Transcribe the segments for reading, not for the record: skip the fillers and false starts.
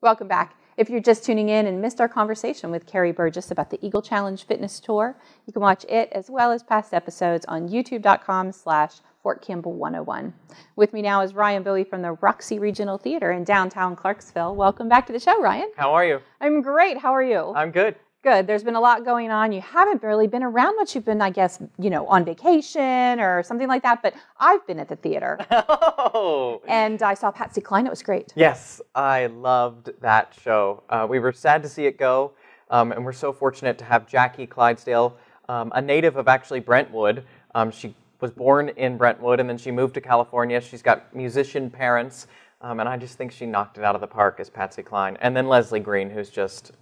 Welcome back. If you're just tuning in and missed our conversation with Carrie Burgess about the Eagle Challenge Fitness Tour, you can watch it as well as past episodes on youtube.com/FortCampbell101. With me now is Ryan Bowie from the Roxy Regional Theatre in downtown Clarksville. Welcome back to the show, Ryan. How are you? I'm great. How are you? I'm good. Good. There's been a lot going on. You haven't really been around much. You've been, I guess, on vacation or something like that. But I've been at the theater. Oh. And I saw Patsy Cline. It was great. Yes, I loved that show. We were sad to see it go. And we're so fortunate to have Jackie Clydesdale, a native of actually Brentwood. She was born in Brentwood and then she moved to California. She's got musician parents. And I just think she knocked it out of the park as Patsy Cline. And then Leslie Green, who's just...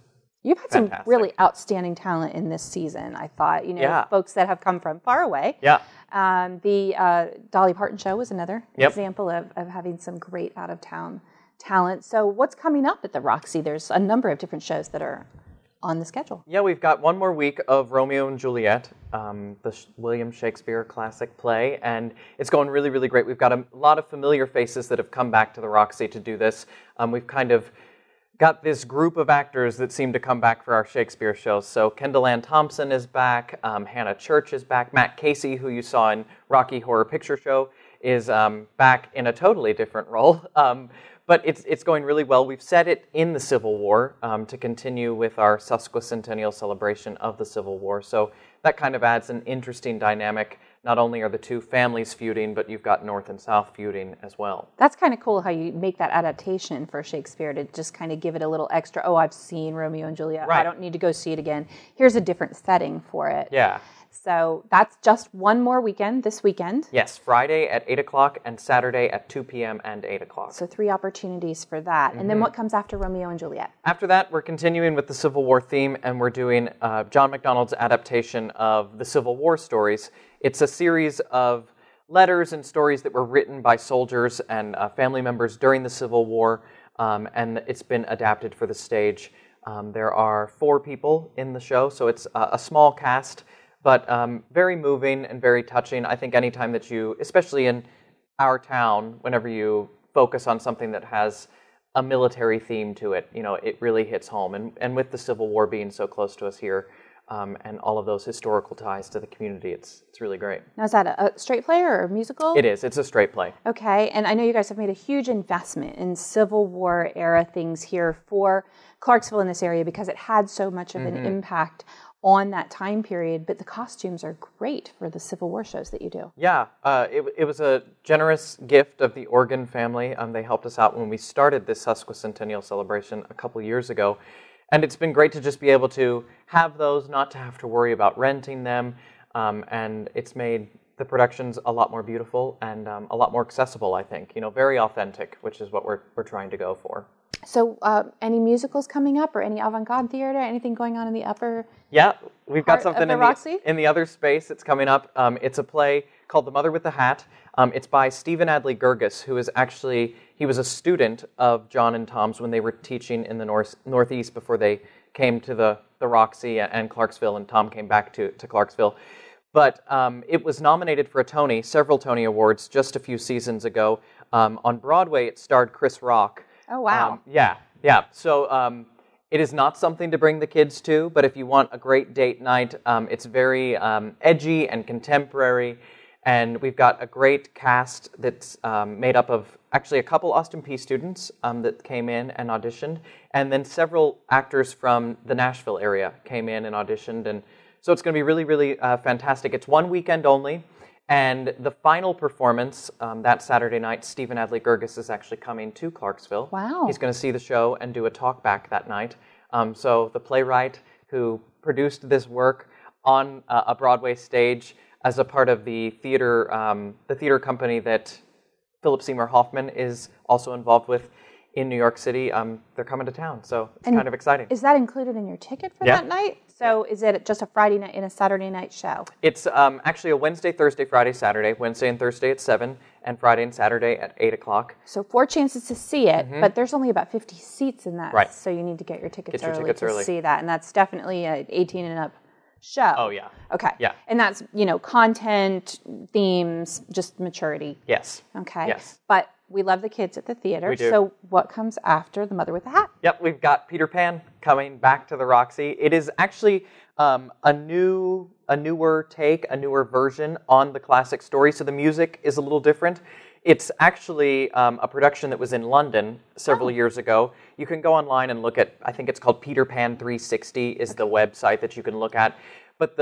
You've had fantastic. Some really outstanding talent in this season, I thought. Folks that have come from far away. Yeah. The Dolly Parton show was another example of having some great out-of-town talent. So what's coming up at the Roxy? There's a number of different shows that are on the schedule. Yeah, we've got one more week of Romeo and Juliet, the William Shakespeare classic play, and it's going really, really great. We've got a lot of familiar faces that have come back to the Roxy to do this. We've kind of got this group of actors that seem to come back for our Shakespeare shows. So Kendall Ann Thompson is back, Hannah Church is back, Matt Casey, who you saw in Rocky Horror Picture Show, is back in a totally different role. But it's going really well. We've set it in the Civil War to continue with our sesquicentennial celebration of the Civil War. So that kind of adds an interesting dynamic. Not only are the two families feuding, but you've got North and South feuding as well. That's kind of cool how you make that adaptation for Shakespeare to just kind of give it a little extra, I've seen Romeo and Juliet. Right. I don't need to go see it again. Here's a different setting for it. Yeah. So that's just one more weekend, this weekend. Yes, Friday at 8 o'clock and Saturday at 2 p.m. and 8 o'clock. So 3 opportunities for that. Mm-hmm. And then what comes after Romeo and Juliet? After that, we're continuing with the Civil War theme, and we're doing John MacDonald's adaptation of the Civil War stories. It's a series of letters and stories that were written by soldiers and family members during the Civil War, and it's been adapted for the stage. There are 4 people in the show, so it's a small cast, but very moving and very touching. I think anytime that you, especially in our town, whenever you focus on something that has a military theme to it, it really hits home. And with the Civil War being so close to us here, and all of those historical ties to the community, it's really great. Now, is that a straight play or a musical? It is. It's a straight play. Okay, and I know you guys have made a huge investment in Civil War era things here for Clarksville in this area because it had so much of an impact on that time period, but the costumes are great for the Civil War shows that you do. Yeah, it was a generous gift of the Organ family. They helped us out when we started this sesquicentennial celebration a couple years ago. And it's been great to just be able to have those, not to have to worry about renting them. And it's made the productions a lot more beautiful and a lot more accessible, I think. Very authentic, which is what we're trying to go for. So any musicals coming up or any avant-garde theater, anything going on in the upper Yeah, we've got something in the other space. It's coming up. It's a play called The Mother with the Hat. It's by Stephen Adley Gurgis, who is actually, he was a student of John and Tom's when they were teaching in the Northeast before they came to the Roxy and Clarksville, and Tom came back to Clarksville. But it was nominated for a Tony, several Tony Awards, just a few seasons ago. On Broadway, it starred Chris Rock. Oh, wow. Yeah. So it is not something to bring the kids to, but if you want a great date night, it's very edgy and contemporary, and we've got a great cast that's made up of actually a couple Austin Peay students that came in and auditioned, and then several actors from the Nashville area came in and auditioned, and so it's going to be really, really fantastic. It's one weekend only. And the final performance, that Saturday night, Stephen Adley Gurgis is actually coming to Clarksville. Wow. He's going to see the show and do a talk back that night. So the playwright who produced this work on a Broadway stage as a part of the theater company that Philip Seymour Hoffman is also involved with in New York City, they're coming to town. So it's kind of exciting. Is that included in your ticket for that night? So is it just a Friday night and a Saturday night show? It's actually a Wednesday, Thursday, Friday, Saturday. Wednesday and Thursday at 7, and Friday and Saturday at 8 o'clock. So 4 chances to see it, but there's only about 50 seats in that. Right. So you need to get your tickets early to early. See that. And that's definitely an 18 and up show. Oh, yeah. Okay. Yeah. And that's, content, themes, just maturity. Yes. Okay. Yes. But we love the kids at the theater. We do. So what comes after The Mother with the Hat? Yep, we've got Peter Pan coming back to the Roxy. It is actually a newer take, a newer version on the classic story. So the music is a little different. It's actually a production that was in London several years ago. You can go online and look at, I think it's called Peter Pan 360 is the website that you can look at. But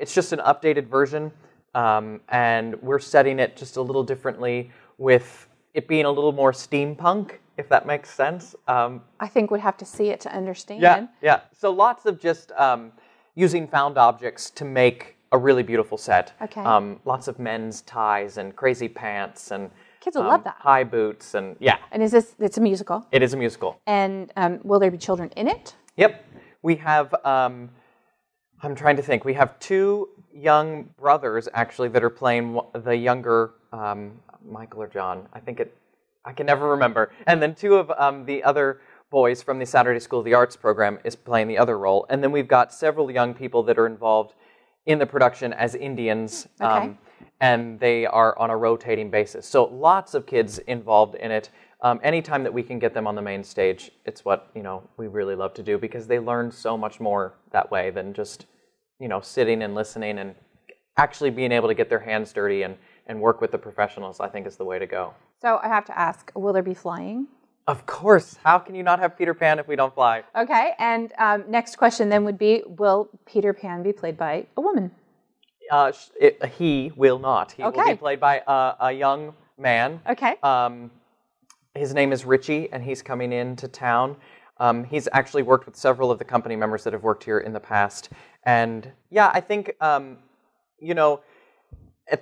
it's just an updated version, and we're setting it just a little differently with it being a little more steampunk, if that makes sense. I think we'd have to see it to understand. Yeah. So lots of just using found objects to make a really beautiful set. Okay. Lots of men's ties and crazy pants and kids will love that. High boots and And it's a musical? It is a musical. And will there be children in it? Yep. We have, I'm trying to think, we have 2 young brothers actually that are playing the younger Michael or John. I can never remember. And then 2 of the other boys from the Saturday School of the Arts program is playing the other role. And then we've got several young people that are involved in the production as Indians. Okay. And they are on a rotating basis. So lots of kids involved in it. Anytime that we can get them on the main stage, it's what, we really love to do because they learn so much more that way than just, sitting and listening and actually being able to get their hands dirty and work with the professionals, I think is the way to go. So I have to ask, will there be flying? Of course. How can you not have Peter Pan if we don't fly? Okay. And next question then would be, will Peter Pan be played by a woman? He will not. He will be played by a young man. Okay. His name is Richie, and he's coming into town. He's actually worked with several of the company members that have worked here in the past. And I think, at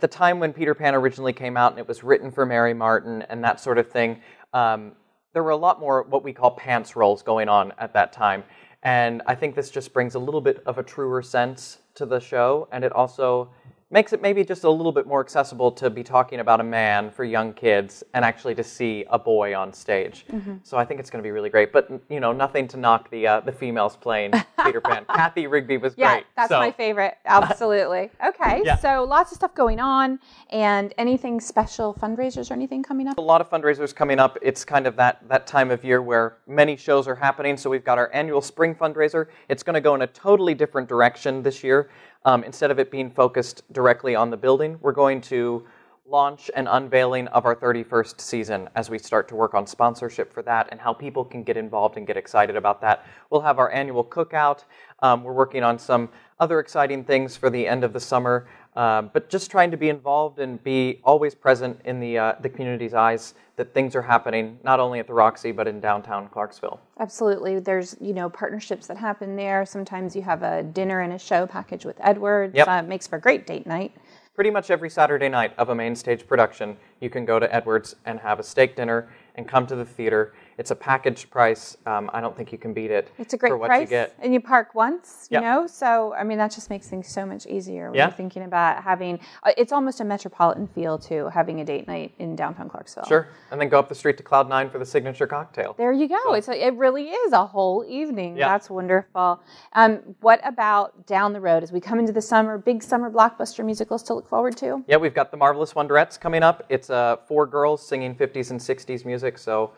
the time when Peter Pan originally came out and it was written for Mary Martin and that sort of thing, there were a lot more what we call pants roles going on at that time. And I think this just brings a little bit of a truer sense to the show, and it also makes it maybe just a little bit more accessible to be talking about a man for young kids and actually to see a boy on stage. Mm-hmm. So I think it's going to be really great. But, nothing to knock the females playing Peter Pan. Kathy Rigby was great. Yeah, that's my favorite. Absolutely. Okay, So lots of stuff going on. And anything special, fundraisers or anything coming up? A lot of fundraisers coming up. It's kind of that time of year where many shows are happening. So we've got our annual spring fundraiser. It's going to go in a totally different direction this year. Instead of it being focused directly on the building, we're going to launch an unveiling of our 31st season as we start to work on sponsorship for that and how people can get involved and get excited about that. We'll have our annual cookout. We're working on some other exciting things for the end of the summer, but just trying to be involved and be always present in the community's eyes that things are happening, not only at the Roxy, but in downtown Clarksville. Absolutely. There's, partnerships that happen there. Sometimes you have a dinner and a show package with Edwards. Yep. It makes for a great date night. Pretty much every Saturday night of a main stage production, you can go to Edwards and have a steak dinner and come to the theater. It's a packaged price. I don't think you can beat it. It's a great for what price, you get. And you park once, So, that just makes things so much easier when you're thinking about having, it's almost a metropolitan feel to having a date night in downtown Clarksville. Sure, and then go up the street to Cloud 9 for the signature cocktail. There you go. So. It really is a whole evening. Yeah. That's wonderful. What about down the road as we come into the summer, big summer blockbuster musicals to look forward to? Yeah, we've got The Marvelous Wonderettes coming up. It's 4 girls singing 50s and 60s music, so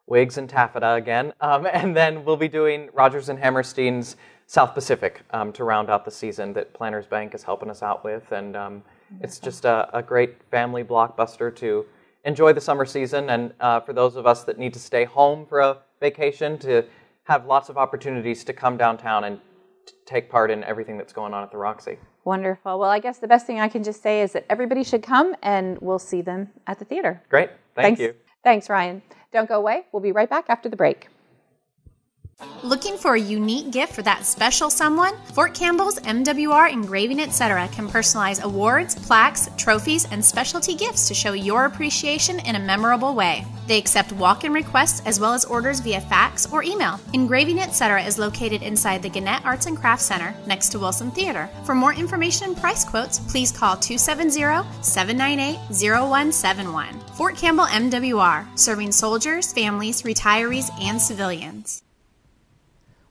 wigs and taffeta again. And then we'll be doing Rodgers and Hammerstein's South Pacific to round out the season that Planners Bank is helping us out with. And it's just a great family blockbuster to enjoy the summer season. And for those of us that need to stay home for a vacation, to have lots of opportunities to come downtown and take part in everything that's going on at the Roxy. Wonderful. Well, I guess the best thing I can just say is that everybody should come and we'll see them at the theater. Great. Thank you. Thanks, Ryan. Don't go away. We'll be right back after the break. Looking for a unique gift for that special someone? Fort Campbell's MWR Engraving Etc. can personalize awards, plaques, trophies, and specialty gifts to show your appreciation in a memorable way. They accept walk-in requests as well as orders via fax or email. Engraving Etc. is located inside the Gannett Arts and Crafts Center next to Wilson Theater. For more information and price quotes, please call 270-798-0171. Fort Campbell MWR, serving soldiers, families, retirees, and civilians.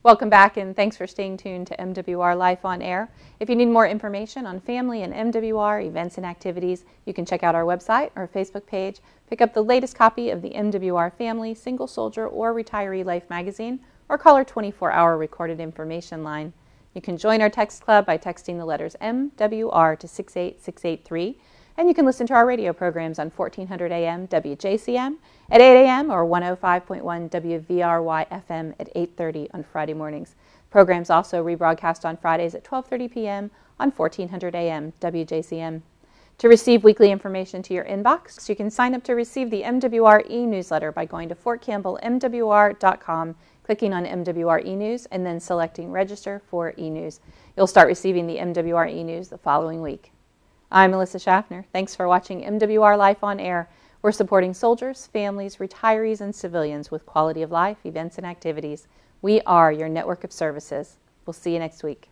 Welcome back, and thanks for staying tuned to MWR Life on Air. If you need more information on family and MWR events and activities, you can check out our website or Facebook page, pick up the latest copy of the MWR Family, Single Soldier, or Retiree Life magazine, or call our 24-hour recorded information line. You can join our text club by texting the letters MWR to 68683, and you can listen to our radio programs on 1400 AM WJCM at 8 a.m. or 105.1 WVRY FM at 8:30 on Friday mornings. Programs also rebroadcast on Fridays at 12:30 p.m. on 1400 AM WJCM. To receive weekly information to your inbox, you can sign up to receive the MWR e-newsletter by going to fortcampbellmwr.com, clicking on MWR e-news, and then selecting Register for e-news. You'll start receiving the MWR e-news the following week. I'm Melissa Schaffner. Thanks for watching MWR Life on Air. We're supporting soldiers, families, retirees, and civilians with quality of life, events, and activities. We are your network of services. We'll see you next week.